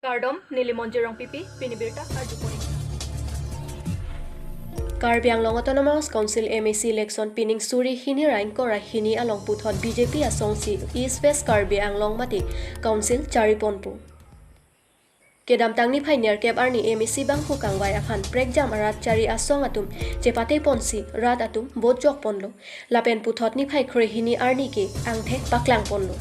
Kardom Nilimonjirong Pipi Pinibirta Arjuponi. KARBI ANGLONG Autonomous Council MAC election pinning Suri Hini Rain Kora Hini along Puthot BJP Asongsi East West KARBI ANGLONG Mati Council Chariponpu. Kedam tangni pioneer keb arni MAC bang hukang wai akhan prekjam arat chari asong atum chepate ponsi rat atum bot jok ponlo lapen Puthot ni phai khre hini arni ke angthek paklang ponlo.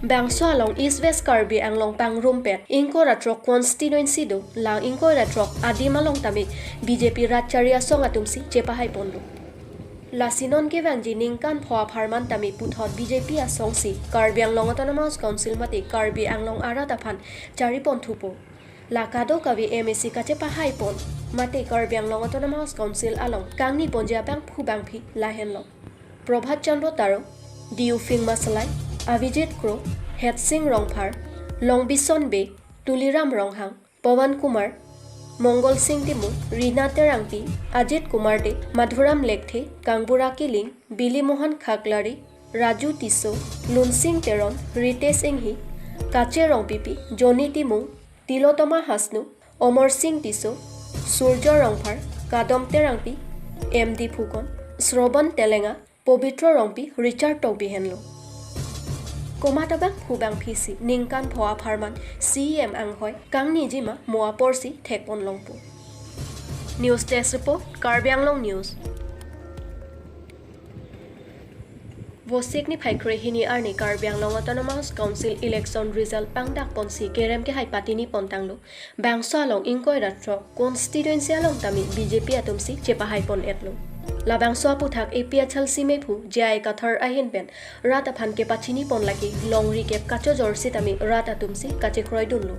Bangso along East West KARBI ANGLONG Pangrumpet Inko Ratrok constituency do lang Inko Ratrok Adim along tami BJP Ratcharia Song atumsi Chepahai Pondo. Lasinon ke Vanji Ningkan Phoa Pharman tami Puthot BJP Asongsi KARBI ANGLONG Autonomous Council mati KARBI ANGLONG Arataphan Charipon Thupo. Lakado kavi MAC Kachepahai Pon mati KARBI ANGLONG Autonomous Council along Kangni Ponja Bang Phubang Phi Lahenlo. Prabhat Chandra Taro Diu Fing Masalai Avijit Kro, Het Singh Rongphar, Longbison Be, Tuliram Ronghang, Pawan Kumar, Mongol Singh Timu, Rina Terangti, Ajit Kumar De, Madhuram Lekthe, Kangbura Kiling, Billy Mohan Khaklari, Raju Tiso, Lun Singh Teron, Ritesh Enghi, Kache Rongpipi, Joni Timu, Tilotoma Hasnu, Omar Singh Tiso, Surjo Rongphar, Kadom Terangti, MD Phukon, Sroban Telenga, Pobitro Rongpi, Richard Tobi Henlo. Komatabang Hubang PC, Ningkan Phoa Pharman, CM Anghoy, Kangni Jima, Moa Porsi, Thekpon Longpo. News Desk Report, KARBI ANGLONG News. Vosik ni Phaikre Hini Arni KARBI ANGLONG Autonomous Council Election Result Pangdak Ponsi Kerem ke Haipatini Pontanglo, Bangso along Inkoy Ratro, Constituency along Tami, BJP Atumsi, Chepahai Pon Etlo. Labang soa puthak APA Chalsi Mepu, Jai Kathar Ahin Ben, Rat Aphan ke Pachini Pon Laki, Longri Kep Kacho Jorsi Tami, Rat Atumsi, Kache Kroy Dunlo.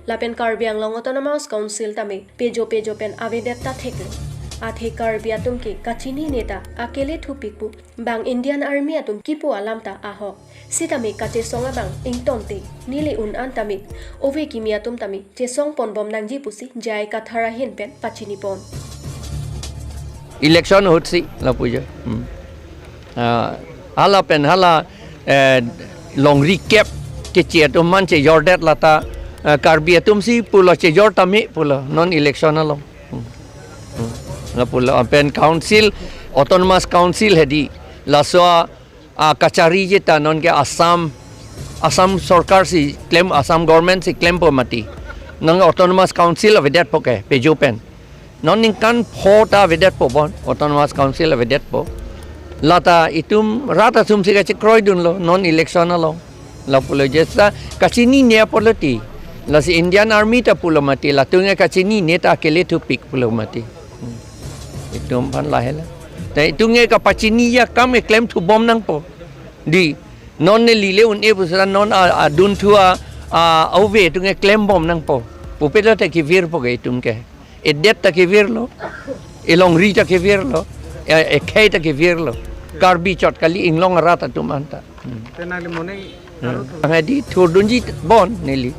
Lapen KARBI ANGLONG Autonomous Council Tami, Pejo Pen Avedetta Theklo. Athe KARBI Atumke, Kachini Neta, Akele Thupikpu, Bang Indian Army Atum Kipu Alamta Aho. Sitami Kache Songa Bang, Ingtonte, Nili Un Antamik, Ove Kimi Atum Tami, Chesong Pon Bom Nangji Pusi, Jai Kathar Ahin Ben, Pachini Pon. Election hotsi la puja hala pen hala long recap che che to man che jordet lata KARBI atumsi pulo che jortami pulo non election along la pulo pen council autonomous council hedi la so kachari jeta non ke Assam sarkar si claim Assam government si claim po mati non autonomous council of that poke pejo pen non kan phota vedet po bon autonomous council vedet po lata itum rata sum siga che kroy dun lo non election lo la pulo jesa kachini ne politi la si Indian army ta pulo mati la tunga kachini neta kele tu pik pulo mati itum pan la hela tai tunga ka pachini ya kam e claim tu bom nang po di non ne lile un e pusra non adun thua ove tunga claim bom nang po pupela ta ki vir po ge tum ke Edet tak kevirlo, elong rita kevirlo, ekhay tak kevirlo, KARBI chot kali inglong rata tumanta. Tenali money. Hadi thordunji bon neli.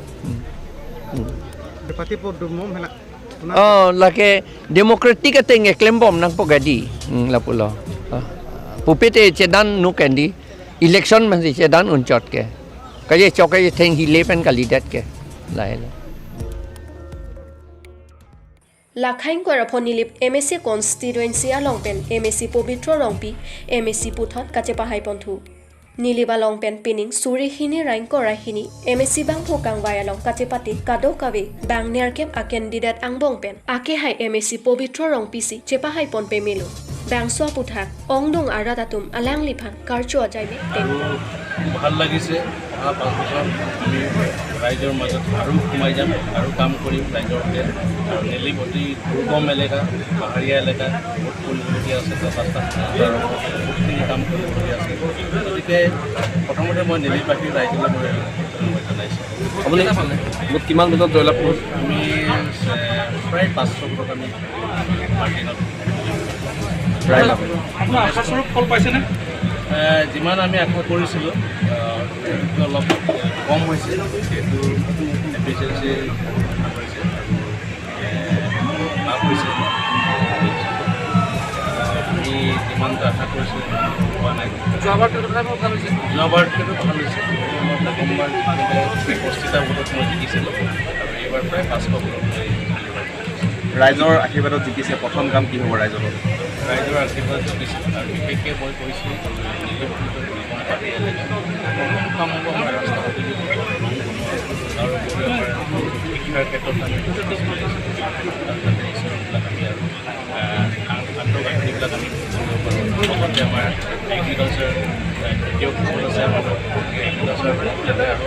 Depati po dumom hela. Oh, lake demokratik ateng eklembom nang pogadi, la pulo. Pupete cedan nukendi, election masih cedan unchot ke. Kaya chokai theng hilepen kali dat ke, lahela. Lakhain Korapon Nilip MAC Constituency along pen MAC Pobitro Rongpi MAC Puthot Kachepahai Ponthu Niliba long pen pinning Suri Hini Rain Kora Hini MAC Bang Hokang Vayalong Kachepati Kado Kawe Bang Nerkem a candidate Angbong pen Ake Hai MAC Pobitro Rongpi si Chepahai Pon Pemilo Bang Soa Puthak Ongdong Aratatum Alang Lipan Karcho Ajaibe Tempo ভাল লাগিছে 5 বছৰ আমি ৰাইজৰ মাজত আৰু সোমাই যাম আৰু কাম কৰিম ৰাইজৰ হকে আৰু নেলিপতি দুৰ্গম এলেকা পাহাৰীয়া এলেকা বহুত কৰিবলগীয়া আছে বহুতখিনি কাম কৰিবলগীয়া আছে গতিকে প্ৰথমতে মই নেলিপাতি ৰাইজলৈ মই জনাইছোঁ আপুনি বহুত কিমান বছৰত জয়লাভ কৰিছে আমি প্ৰায় 500 বছৰত আমি মাৰ্টিনত জয়লাভ আপোনাৰ আশাস্বৰূপ ফল পাইছেনে যিমান আমি আশা কৰিছিলোঁ অলপ কম হৈছে কিন্তু এফিচিয়েঞ্চি লাভ হৈছে আমি যিমানটো আশা কৰিছিলোঁ হোৱা নাই। যোৱাবাৰটো ভাল হৈছে প্ৰথমবাৰ তেনেকৈ 65টা ভোটত মই জিকিছিলোঁ আৰু এইবাৰ প্ৰায় 500 ভোটত মই ৰাইজৰ আশীৰ্বাদত জিকিছে। প্ৰথম কাম কি হ'ব ৰাইজৰ? ৰাইজৰ আশীৰ্বাদ জিকিছোঁ আৰু বিশেষকৈ মই কৈছোঁ পাতি এলেকা প্ৰথম কাম হ'ব আমাৰ ৰাস্তা পদূলি আৰু আমাৰ শিক্ষাৰ ক্ষেত্ৰত আমি তাতে স্কুলবিলাক আমি আৰু আন্তঃগাঁথনিবিলাক আমি কৰিব পাৰোঁ। লগতে আমাৰ এগ্ৰিকালচাৰ খেতিয়কসকল আছে আমাৰ এগ্ৰিকালচাৰ আৰু